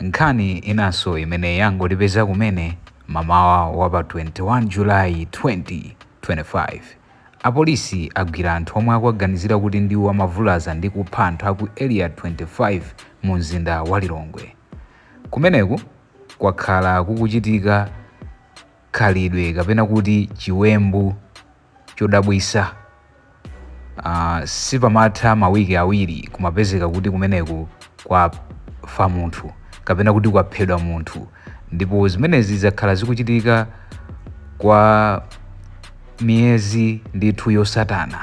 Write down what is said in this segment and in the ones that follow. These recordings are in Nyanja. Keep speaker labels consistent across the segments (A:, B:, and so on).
A: Nkhani inanso imene yangotipeza kumene mamawa wa pa 21 Julayi 2025 apolisi agwira anthu omwe akuganizira kuti ndiwo amavulaza ndi kupha anthu aku area 25 mu mzinda wa Lilongwe. Kumeneku kwakhala kukuchitika khalidwe kapena kuti chiwembu chodabwisa. Sipamatha mawiki awiri kumapezeka kuti kumeneku kwafa munthu kapena kuti kwaphedwa munthu, ndipo zimenezi zakhala zikuchitika kwa miyezi ndithu yosatana,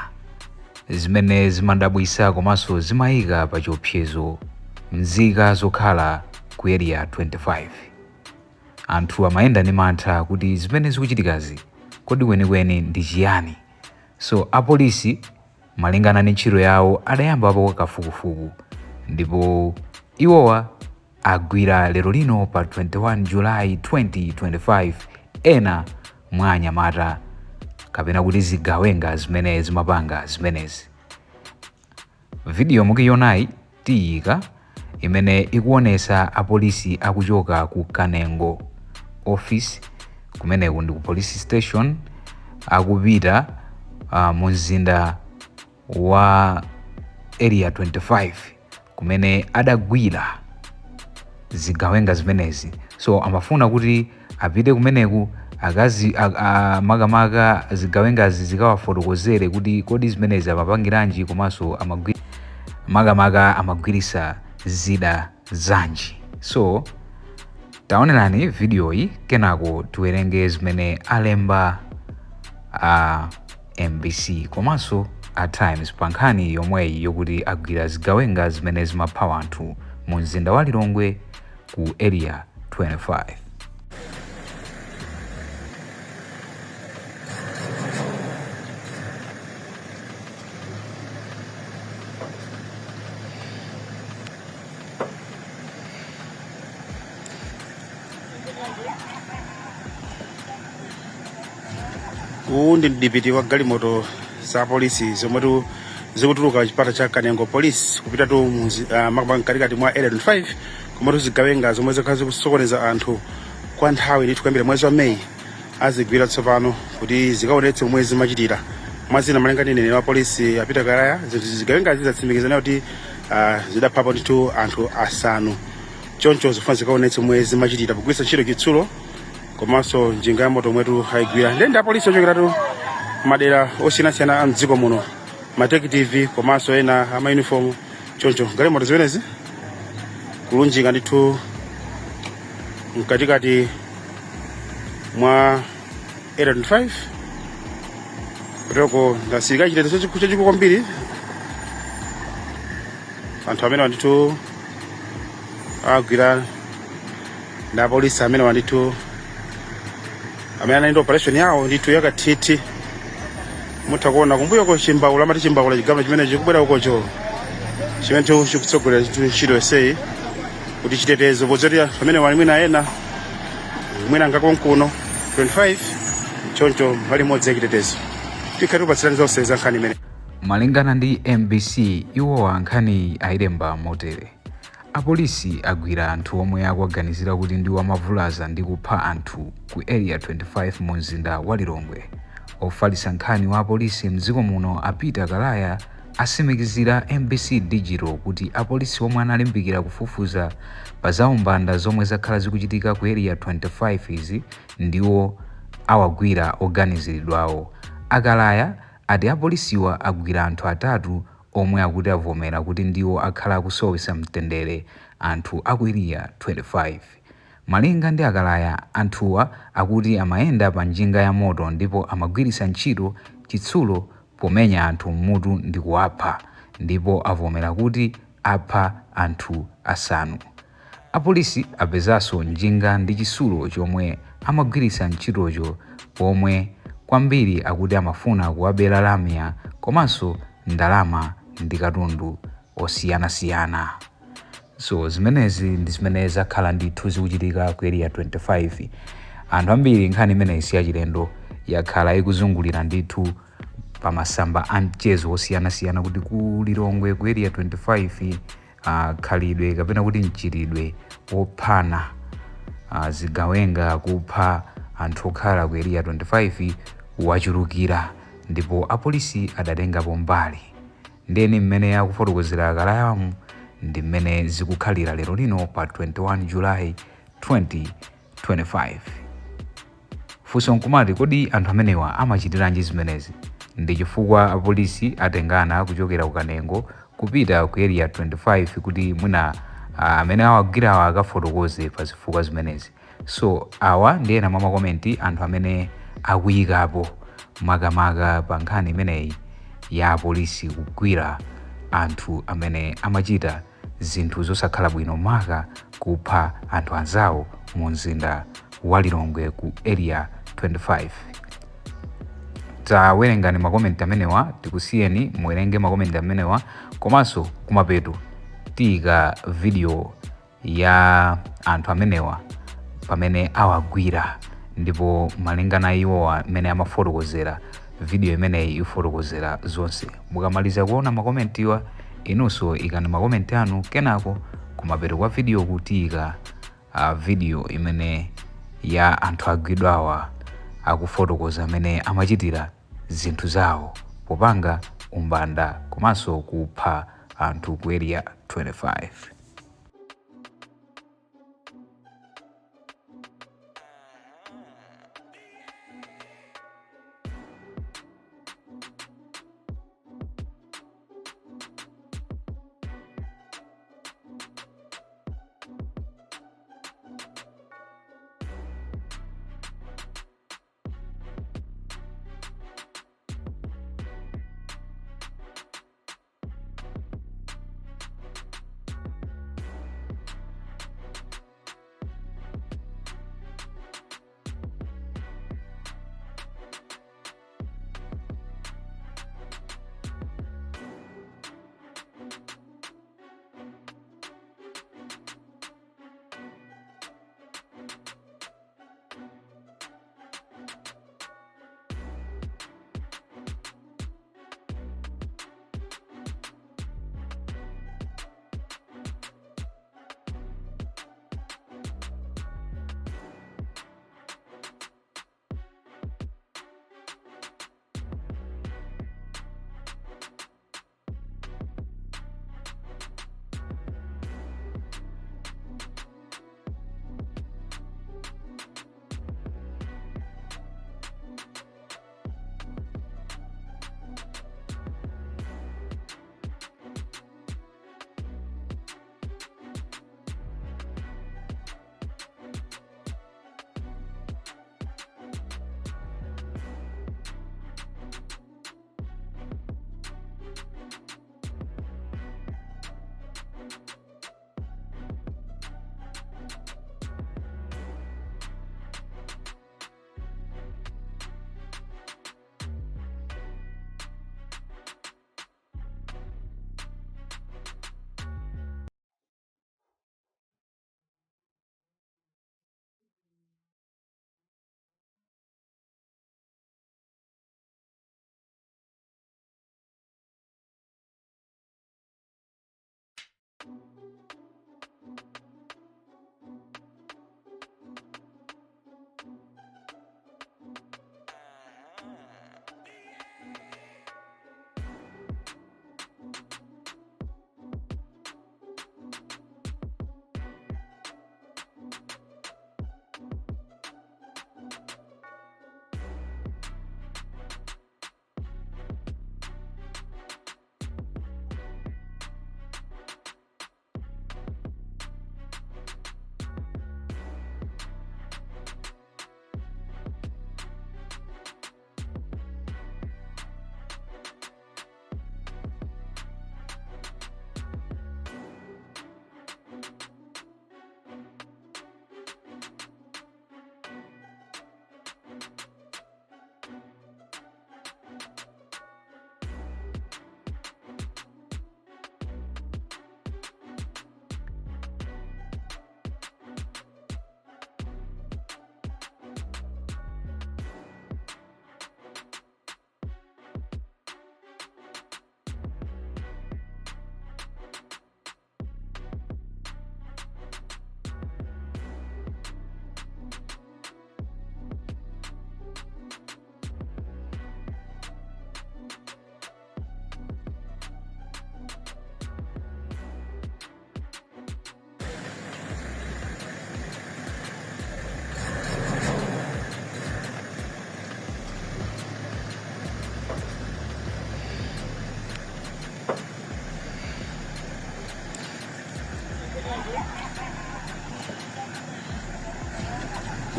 A: zimene zimadabwisa komanso zimayika pa chiopsezo nzika zokhala ku area 25. Anthu amayenda ndi mantha kuti zimene zikuchitikazi kodi kwenikweni ndi chiyani. So apolisi malingana ndi ntchito yawo adayambapo kafukufuku, ndipo iwowa agwira lero lino pa 21 Julayi 2025 ena mwa anyamata kapena kuti zigawenga zimene zimapanga zimenezi. Video mukuionayi tiyika imene ikuonesa apolisi akuchoka ku Kanengo office, kumeneku ndi ku police station, akupita mu mzinda wa area 25 kumene adagwira zigawenga zimenezi. So amafuna kuti apite kumeneku makamaka zigawengazi zikawafotokozere kuti kodi zimenezi amapangiranji komanso makamaka amagwirisa zida zanji. So taonerani video iyi kenako tiwerenge zimene alemba MBC komanso @Times pa nkhani yomweyi yokuti agwira zigawenga zimene zimapha anthu mu mzinda wa Lilongwe ku area 25.
B: Ndi DPT wa galimoto za polisi zomwe zikutuluka chipata cha Kanengo Police kupita makamakati mwa area 25 komatu zigawenga zomwe zakhala zikusokoneza anthu kwa nthawi ndithu kuyambira mwezi wa Meyi azigwira tsopano kuti zikaonetse omwe zimachitira. Mwazina malinga ndi nene wa polisi apita Kalaya, zigawenga zizatsimikizana kuti zidaphapo ndithu anthu asanu. Choncho zifuna zikaonetse omwe zimachitira kugwiritsa ntchito chitsulo komanso njinga ya moto mwetu haigwira. Ndenda polisi ochokera madera osiyanasiyana a mdziko muno, Mateki TV komanso ena ama uniform. Choncho galimoto zimenezi kulunjika ndithu mkatikati mwa area 25 kutoko ndasirika chitetezo chachikulu kwambiri. Anthu amene ndithu agwira na polisi amene ndithu amene anaenda operation yawo ndithu yakathithi. Mutakuona kumbuyo ko chimbaula amati chimbaula chigamulo chimene chikubwera ukocho chimene chikutsogolera ntchito yonseyi kuti chitetezo pozoti pamene wali mwina ena mwina ngakonkuno 25 choncho pali modzi chitetezo tikhati kupatsirani zonse za nkhani imene.
A: Malingana ndi MBC iwowa nkhani ayilemba motere: apolisi agwira anthu omwe akuganizira kuti ndiwo amavulaza ndi kupha anthu ku area 25 mu mzinda wa Lilongwe. Ofalitsa nkhani wa apolisi mdziko muno Apita Kalaya asimikizira MBC Digital kuti apolisi omwe analimbikira kufufuza pa zaumbanda zomwe zakhala zikuchitika ku area 25 izi ndiwo awagwira oganiziridwawo. Akalaya ati apolisiwa agwira anthu atatu omwe akuti avomera kuti ndiwo akhala akusowesa mtendere anthu aku area 25. Malinga ndi Akalaya, anthuwa akuti amayenda pa njinga ya moto ndipo amagwirisa ntchito chitsulo pomenya anthu mmutu ndi kuwapha, ndipo avomera kuti apha anthu asanu. Apolisi apezanso njinga ndi chitsulo chomwe amagwirisa ntchitocho, pomwe kwambiri akuti amafuna kuwabera lamya komanso ndalama ndi katundu osiyanasiyana. So zimenezi ndi zimene zakhala ndithu zikuchitika ku area 25. Anthu ambiri nkhani imene si yachilendo yakhala ikuzungulira ndithu pa masamba a mchezo osiyanasiyana kuti ku Lilongwe ku area 25 khalidwe kapena kuti mchitidwe wophana zigawenga kupha anthu okhala ku area 25 wachulukira, ndipo apolisi adatengapo mbali. Ndeni mmene akufotokozera akalayamu ndi mmene zikukhalira lero lino pa 21 July 2025. Funso nkumati kodi anthu amenewa amachitiranji zimenezi? Ndi chifukwa apolisi atengana kuchokera ku Kanengo kupita ku area 25 kuti mwina amene awagwirawa akafotokoze pa zifukwa zimenezi. So awa ndi ena mwa makomenti anthu amene akuyikapo makamaka pa nkhani imeneyi ya apolisi kugwira anthu amene amachita zinthu zosakhala bwino, maka kupha anthu anzawo mu mzinda wa Lilongwe ku area 25. Tawerengani makomenti amenewa, tikusiyeni muwerenge makomenti amenewa, komanso kumapeto tiyika video ya anthu amenewa pamene awagwira, ndipo malingana iwo amene amafotokozera video imeneyi ifotokozera zonse. Mukamaliza kuona makomentiwa inunso ikani makomenti anu, kenako kumapeto kwa video kutiyika video imene ya anthu agwidwawa akufotokoza amene amachitira zinthu zawo popanga umbanda komanso kupha anthu ku area 25.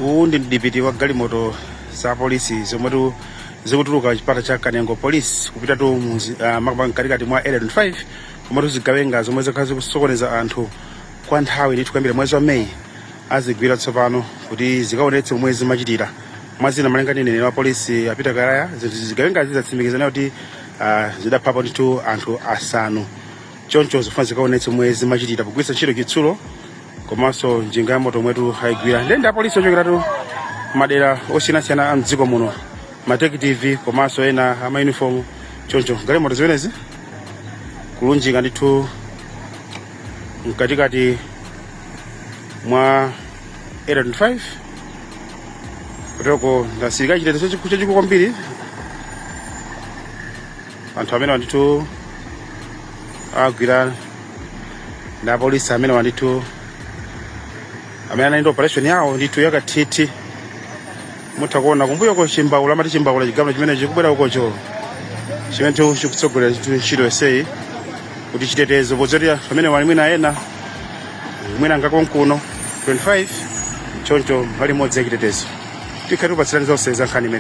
B: Uwu ndi DPT wa galimoto za polisi zomwe zikutuluka chipata cha Kanengo Police kupita tu makamakati mwa area 25 komwe zigawenga zomwe zikhala zikusokoneza anthu kwa nthawi ndithu kuyambira mwezi wa Meyi azigwira tsopano kuti zikaonetse momwe zimachitira. Mwazina malingana ndi wa polisi apita Karaya zigawenga zidzatsimikiza kuti zidaphapo ndithu anthu asanu. Choncho zifuna zikaonetse momwe zimachitira kugwiritsa ntchito chitsulo komanso njinga ya moto mwetu haigwira. Ndende apolisi ochokera madera osiyanasiyana a mdziko muno, mateki TV komanso ena ama uniform. Choncho galimoto zimenezi kulunjika ndithu mkatikati mwa area 25 kutoko ndasirika chitetezo chachikulu kwambiri. Anthu amene ndithu agwira na polisi amene ndithu amene anali ndi operation yawo ndithu yakathithi. Mutha kuona kumbuyo ko chimbaula amati chimbaula chigamulo chimene chikubwera ukocho chimene chikutsogolera ntchito yonseyi kuti chitetezo pozoti amene wali mwina ena mwina ngakonkuno 25 choncho pali modzi ya chitetezo tikhati kupatsirani zonse za nkhani imene.